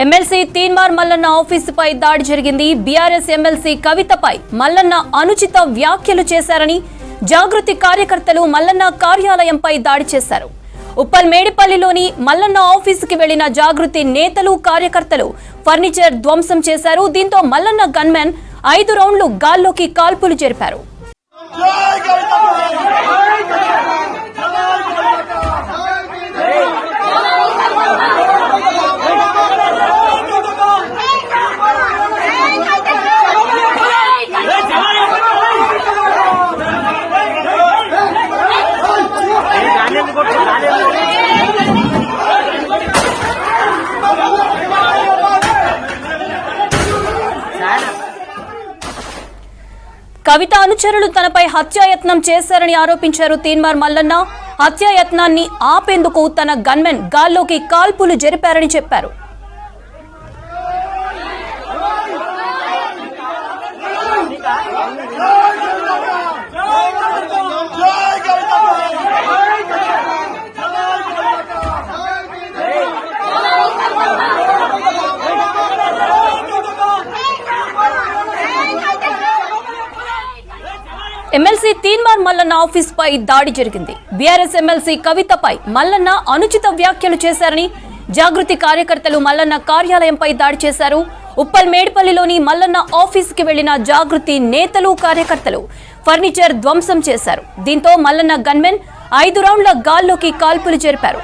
MLC Teenmar Mallanna ఆఫీసుపై దాడి జరిగింది. BRS MLC కవితపై Mallanna అనుచిత వ్యాఖ్యలు చేశారని జాగృతి కార్యకర్తలు మల్లన్న కార్యాలయంపై దాడి చేశారు. ఉప్పల్ మేడిపల్లిలోని మల్లన్న ఆఫీసుకి వెళ్లిన జాగృతి నేతలు కార్యకర్తలు ఫర్నిచర్ ధ్వంసం చేశారు. దీంతో మల్లన్న గన్మెన్ 5 రౌండ్లు గాల్లోకి కాల్పులు జరిపారు. కవిత అనుచరులు తనపై హత్యాయత్నం చేశారని ఆరోపించారు తీన్మార్ మల్లన్న. హత్యాయత్నాన్ని ఆపేందుకు తన గన్మెన్ గాల్లోకి కాల్పులు జరిపారని చెప్పారు. ఎమ్మెల్సీ తీన్మార్ మల్లన్న ఆఫీసుపై దాడి జరిగింది. బీఆర్ఎస్ ఎమ్మెల్సీ కవితపై మల్లన్న అనుచిత వ్యాఖ్యలు చేశారని జాగృతి కార్యకర్తలు మల్లన్న కార్యాలయంపై దాడి చేశారు. ఉప్పల్ మేడిపల్లిలోని మల్లన్న ఆఫీసుకి వెళ్లిన జాగృతి నేతలు కార్యకర్తలు ఫర్నిచర్ ధ్వంసం చేశారు. దీంతో మల్లన్న గన్మెన్ 5 రౌండ్ల గాల్లోకి కాల్పులు జరిపారు.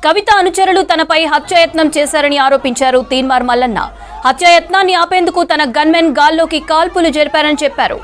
కవిత అనుచరులు తనపై హత్యాయత్నం చేశారని ఆరోపించారు తీన్మార్ మల్లన్న. హత్యాయత్నాన్ని ఆపేందుకు తన గన్మెన్ గాల్లోకి కాల్పులు జరిపారని చెప్పారు.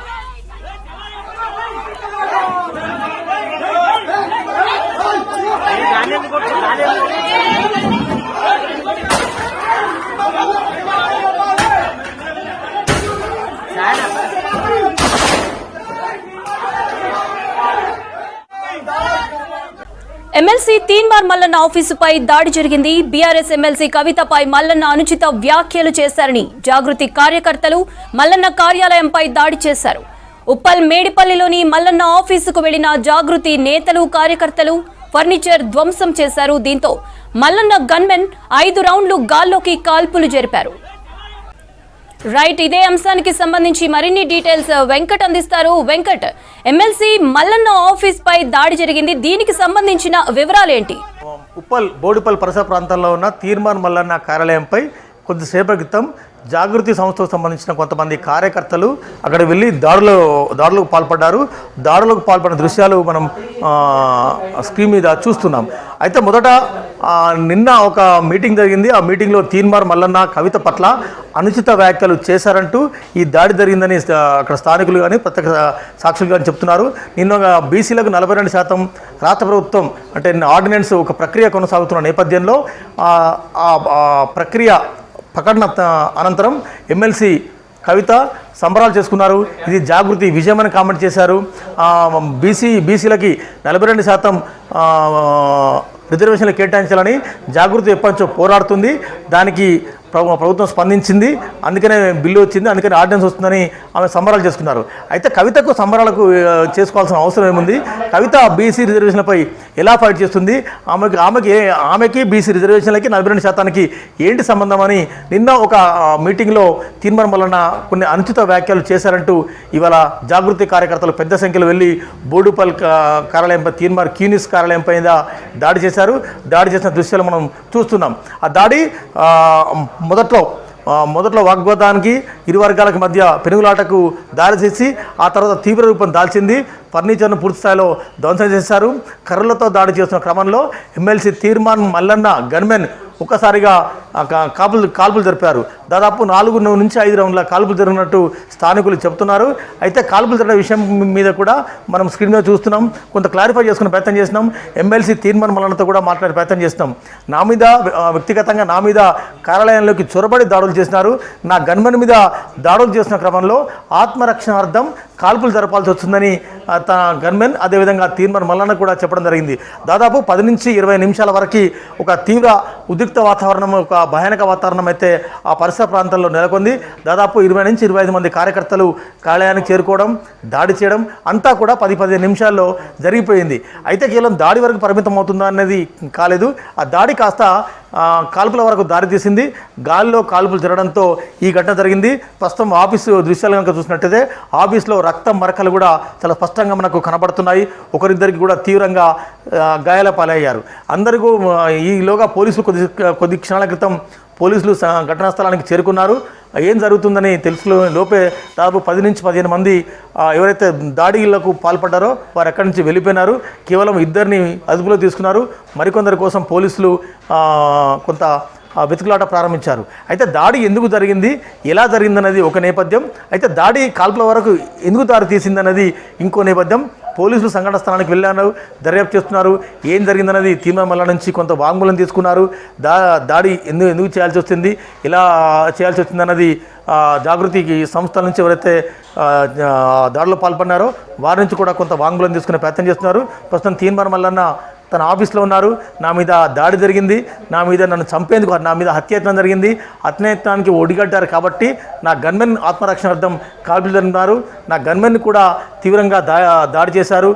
ఎమ్మెల్సీ తీన్మార్ మల్లన్న ఆఫీసుపై దాడి జరిగింది. బీఆర్ఎస్ ఎమ్మెల్సీ కవితపై మల్లన్న అనుచిత వ్యాఖ్యలు చేశారని జాగృతి కార్యకర్తలు మల్లన్న కార్యాలయంపై దాడి చేశారు. ఉప్పల్ మేడిపల్లిలోని మల్లన్న ఆఫీసుకు వెళ్లిన జాగృతి నేతలు కార్యకర్తలు ఫర్నిచర్ ధ్వంసం చేశారు. దీంతో మల్లన్న గన్మెన్ 5 రౌండ్లు గాల్లోకి కాల్పులు జరిపారు. రైట్, ఇదే అంశానికి సంబంధించి మరిన్ని డీటెయిల్స్ వెంకట్ అందిస్తారు. వెంకట్, ఎమ్మెల్సీ మల్లన్న ఆఫీస్ పై దాడి జరిగింది, దీనికి సంబంధించిన వివరాలు ఏంటి? ఉప్పల్ బోడుపల్ పరిసర ప్రాంతంలో ఉన్న తీన్మార్ మల్లన్న కార్యాలయంపై కొద్దిసేపటి క్రితం జాగృతి సంస్థకు సంబంధించిన కొంతమంది కార్యకర్తలు అక్కడ వెళ్ళి దాడులకు పాల్పడ్డారు. దాడులకు పాల్పడిన దృశ్యాలు మనం స్క్రీన్ మీద చూస్తున్నాం. అయితే మొదట నిన్న ఒక మీటింగ్ జరిగింది. ఆ మీటింగ్లో తీన్మార్ మల్లన్న కవిత పట్ల అనుచిత వ్యాఖ్యలు చేశారంటూ ఈ దాడి జరిగిందని అక్కడ స్థానికులు కానీ ప్రత్యక్ష సాక్షులు కానీ చెప్తున్నారు. నిన్న బీసీలకు 42% రాష్ట్ర ప్రభుత్వం అంటే ఆర్డినెన్స్ ఒక ప్రక్రియ కొనసాగుతున్న నేపథ్యంలో ప్రక్రియ ప్రకటన అనంతరం ఎమ్మెల్సీ కవిత సంబరాలు చేసుకున్నారు. ఇది జాగృతి విజయమని కామెంట్ చేశారు. బీసీలకి 42% రిజర్వేషన్లు కేటాయించాలని జాగృతి ఎప్పటించో పోరాడుతుంది. దానికి ప్రభుత్వం స్పందించింది, అందుకనే బిల్లు వచ్చింది, అందుకని ఆర్డినెన్స్ వస్తుందని ఆమె సంబరాలు చేసుకున్నారు. అయితే కవితకు సంబరాలకు చేసుకోవాల్సిన అవసరం ఏముంది? కవిత బీసీ రిజర్వేషన్లపై ఎలా ఫైట్ చేస్తుంది? ఆమెకి బీసీ రిజర్వేషన్లకి 42%కి ఏంటి సంబంధం అని నిన్న ఒక మీటింగ్లో తీన్మార్ మల్లన్న కొన్ని అనుచిత వ్యాఖ్యలు చేశారంటూ ఇవాళ జాగృతి కార్యకర్తలు పెద్ద సంఖ్యలో వెళ్ళి బోడుపల్ కార్యాలయంపై తీన్మార్ క్యూనిస్ కార్యాలయంపై దాడి చేశారు. దాడి చేసిన దృశ్యాలు మనం చూస్తున్నాం. ఆ దాడి మొదట్లో వాగ్వాదానికి ఇరు వర్గాలకు మధ్య పెనుగులాటకు దారితీసి ఆ తర్వాత తీవ్ర రూపం దాల్చింది. ఫర్నిచర్ను పూర్తి స్థాయిలో ధ్వంసం చేశారు. కర్రలతో దాడి చేస్తున్న క్రమంలో ఎమ్మెల్సీ తీన్మార్ మల్లన్న గన్మెన్ ఒక్కసారిగా కాల్పులు జరిపారు. దాదాపు 4 నుంచి 5 రౌండ్ల కాల్పులు జరిగినట్టు స్థానికులు చెబుతున్నారు. అయితే కాల్పులు జరిగిన విషయం మీద కూడా మనం స్క్రీన్ మీద చూస్తున్నాం. కొంత క్లారిఫై చేసుకునే ప్రయత్నం చేస్తున్నాం. ఎమ్మెల్సీ తీన్మార్ మల్లన్నతో కూడా మాట్లాడే ప్రయత్నం చేస్తున్నాం. నా మీద వ్యక్తిగతంగా నా మీద కార్యాలయంలోకి చొరబడి దాడులు చేసినారు. నా గన్మెన్ మీద దాడులు చేసిన క్రమంలో ఆత్మరక్షణార్థం కాల్పులు జరపాల్సి వస్తుందని తన గన్మెన్ అదేవిధంగా తీన్మార్ మల్లన్న కూడా చెప్పడం జరిగింది. దాదాపు 10 నుంచి 20 నిమిషాల వరకు ఒక తీవ్ర ఉద్రిక్త వాతావరణం, ఒక భయానక వాతావరణం అయితే ఆ పరిసర ప్రాంతంలో నెలకొంది. దాదాపు 20 నుంచి 25 మంది కార్యకర్తలు కార్యాలయానికి చేరుకోవడం, దాడి చేయడం అంతా కూడా 10-15 నిమిషాల్లో జరిగిపోయింది. అయితే కేవలం దాడి వరకు పరిమితం అవుతుందా అనేది కాలేదు. ఆ దాడి కాస్త కాల్పుల వరకు దారితీసింది. గాలిలో కాల్పులు జరగడంతో ఈ ఘటన జరిగింది. ప్రస్తుతం ఆఫీసు దృశ్యాలు కనుక చూసినట్టయితే ఆఫీస్లో రక్తం మరకలు కూడా చాలా స్పష్టంగా మనకు కనబడుతున్నాయి. ఒకరిద్దరికి కూడా తీవ్రంగా గాయాల పాలయ్యారు. అందరికీ ఈలోగా పోలీసులు కొద్ది క్షణాల క్రితం పోలీసులు ఘటనా స్థలానికి చేరుకున్నారు. ఏం జరుగుతుందని తెలుసులో లోపే దాదాపు 10 నుంచి 15 మంది ఎవరైతే దాడిలకు పాల్పడ్డారో వారు ఎక్కడి నుంచి వెళ్ళిపోయినారు. కేవలం 2 అదుపులో తీసుకున్నారు. మరికొందరి కోసం పోలీసులు కొంత వెతుకులాట ప్రారంభించారు. అయితే దాడి ఎందుకు జరిగింది, ఎలా జరిగిందన్నది ఒక నేపథ్యం. అయితే దాడి కాల్పుల వరకు ఎందుకు దారి తీసిందన్నది ఇంకో నేపథ్యం. పోలీసులు సంఘటన స్థలానికి వెళ్ళారు, దర్యాప్తు చేస్తున్నారు. ఏం జరిగిందన్నది తీన్మార్ మల్లన్న నుంచి కొంత వాంగ్మూలం తీసుకున్నారు. దాడి ఎందుకు చేయాల్సి వచ్చింది, ఎలా చేయాల్సి వచ్చింది అన్నది జాగృతికి సంస్థల నుంచి ఎవరైతే దాడిలో పాల్పడినారో వారి నుంచి కూడా కొంత వాంగ్మూలం తీసుకునే ప్రయత్నం చేస్తున్నారు. ప్రస్తుతం తీన్మార్ మల్లన్న తన ఆఫీస్లో ఉన్నారు. నా మీద దాడి జరిగింది, నన్ను చంపేందుకు, నా మీద హత్యాయత్నం జరిగింది, హత్యాయత్నానికి ఒడిగడ్డారు కాబట్టి నా గన్మెన్ ఆత్మరక్షణార్థం కాల్పులు జరిగినారు. నా గన్మెన్ కూడా తీవ్రంగా దాడి చేశారు.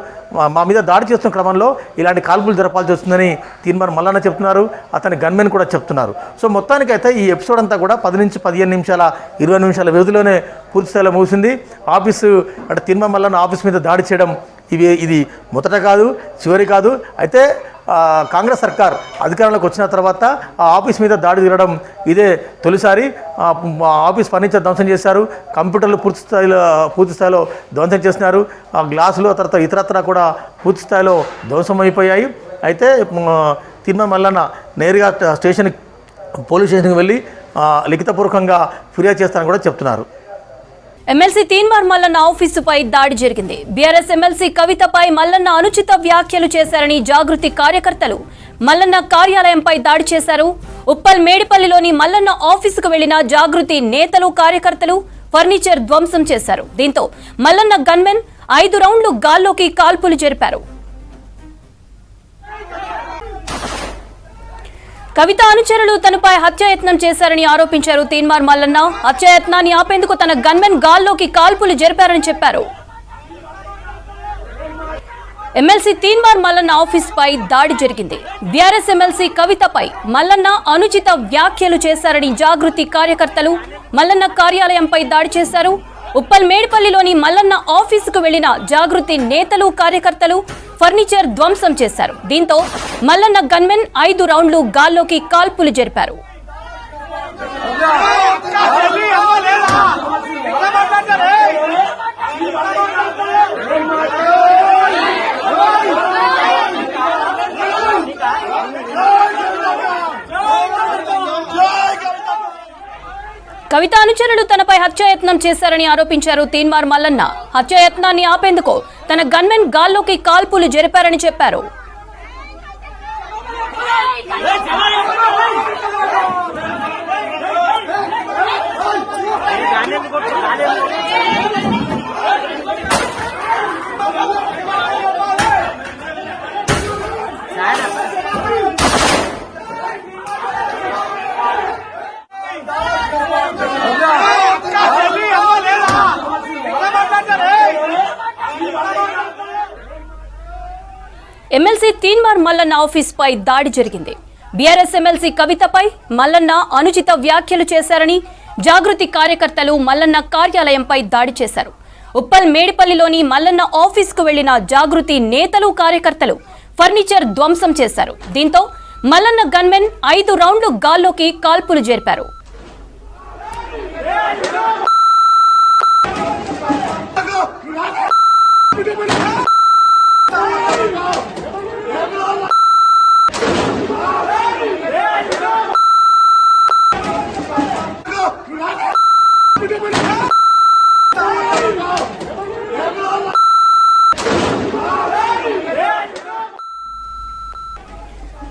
మా మీద దాడి చేస్తున్న క్రమంలో ఇలాంటి కాల్పులు జరపాల్సి వస్తుందని తీన్మార్ మల్లన్న చెప్తున్నారు. అతని గన్మెన్ కూడా చెప్తున్నారు. సో మొత్తానికైతే ఈ ఎపిసోడ్ అంతా కూడా 10 నుంచి 15 నిమిషాల 20 నిమిషాల వ్యవధిలోనే పూర్తి స్థాయిలో ముగిసింది. ఆఫీసు అంటే తీన్మార్ మల్లన్న ఆఫీస్ మీద దాడి చేయడం ఇది మొదట కాదు, చివరి కాదు. అయితే కాంగ్రెస్ సర్కార్ అధికారంలోకి వచ్చిన తర్వాత ఆ ఆఫీస్ మీద దాడి జరగడం ఇదే తొలిసారి. ఆఫీస్ ఫర్నిచర్ ధ్వంసం చేశారు, కంప్యూటర్లు పూర్తి స్థాయిలో ధ్వంసం చేసినారు, గ్లాసులు తర్వాత ఇతరత్ర కూడా పూర్తి స్థాయిలో ధ్వంసం అయిపోయాయి. అయితే తీన్మార్ మల్లన్న నేరుగా పోలీస్ స్టేషన్కి వెళ్ళి లిఖితపూర్వకంగా ఫిర్యాదు చేస్తారని కూడా చెప్తున్నారు. ఎమ్మెల్సీ తీన్మార్ మల్లన్న ఆఫీసుపై దాడి జరిగింది. బీఆర్ఎస్ ఎమ్మెల్సీ కవితపై మల్లన్న అనుచిత వ్యాఖ్యలు చేశారని జాగృతి కార్యకర్తలు మల్లన్న కార్యాలయంపై దాడి చేశారు. ఉప్పల్ మేడిపల్లిలోని మల్లన్న ఆఫీసుకు వెళ్లిన జాగృతి నేతలు, కార్యకర్తలు ఫర్నిచర్ ధ్వంసం చేశారు. దీంతో మల్లన్న గన్మెన్ 5 రౌండ్లు గాల్లోకి కాల్పులు జరిపారు. కవిత అనుచరులు తనపై హత్యాయత్నం చేశారని ఆరోపించారు తీన్మార్ మల్లన్న. హత్యాయత్నాన్ని ఆపేందుకు తన గన్మెన్ గాల్లోకి కాల్పులు జరిపారని చెప్పారు. ఎమ్మెల్సీ తీన్మార్ మల్లన్న ఆఫీసుపై దాడి జరిగింది. బీఆర్ఎస్ ఎమ్మెల్సీ కవితపై మల్లన్న అనుచిత వ్యాఖ్యలు చేశారని జాగృతి కార్యకర్తలు మల్లన్న కార్యాలయంపై దాడి చేశారు. ఉప్పల్ మేడిపల్లిలోని మల్లన్న ఆఫీసుకు వెళ్లిన జాగృతి నేతలు, కార్యకర్తలు ఫర్నిచర్ ధ్వంసం చేశారు. దీంతో మల్లన్న గన్మెన్ 5 రౌండ్లు గాల్లోకి కాల్పులు జరిపారు. కవిత అనుచరులు తనపై హత్యాయత్నం చేశారని ఆరోపించారు తీన్మార్ మల్లన్న. హత్యాయత్నాన్ని ఆపేందుకు తన గన్మెన్ గాల్లోకి కాల్పులు జరిపారని చెప్పారు. ఎమ్మెల్సీ తీన్మార్ మల్లన్న ఆఫీసుపై దాడి జరిగింది. బీఆర్ఎస్ ఎమ్మెల్సీ కవితపై మల్లన్న అనుచిత వ్యాఖ్యలు చేశారని జాగృతి కార్యకర్తలు మల్లన్న కార్యాలయంపై దాడి చేశారు. ఉప్పల్ మేడిపల్లిలోని మల్లన్న ఆఫీసుకు వెళ్లిన జాగృతి నేతలు, కార్యకర్తలు ఫర్నిచర్ ధ్వంసం చేశారు. దీంతో మల్లన్న గన్మెన్ 5 రౌండ్లు గాల్లోకి కాల్పులు జరిపారు.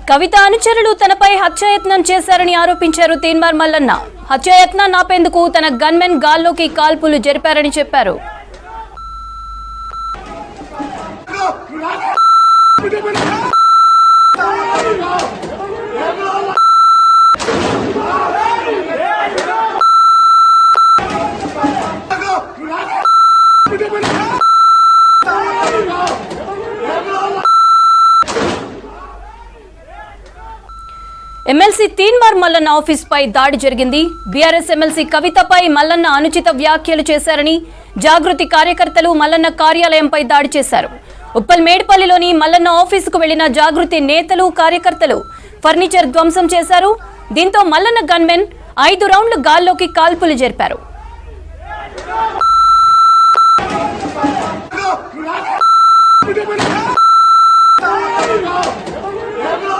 కవిత అనుచరులు తనపై హత్యాయత్నం చేశారని ఆరోపించారు తీన్మార్ మల్లన్న. హత్యాయత్నాన్ని ఆపేందుకు తన గన్మెన్ గాల్లోకి కాల్పులు జరిపారని చెప్పారు. ఎమ్మెల్సీ తీన్మార్ మల్లన్న ఆఫీస్ పై దాడి జరిగింది. బీఆర్ఎస్ ఎమ్మెల్సీ కవితపై మల్లన్న అనుచిత వ్యాఖ్యలు చేశారని జాగృతి కార్యకర్తలు మల్లన్న కార్యాలయంపై దాడి చేశారు. ఉప్పల్ మేడ్పల్లిలోని మల్లన్న ఆఫీసుకు వెళ్లిన జాగృతి నేతలు కార్యకర్తలు ఫర్నిచర్ ధ్వంసం చేశారు. దీంతో మల్లన్న గన్మెన్ 5 రౌండ్లు గాల్లోకి కాల్పులు జరిపారు. Put him in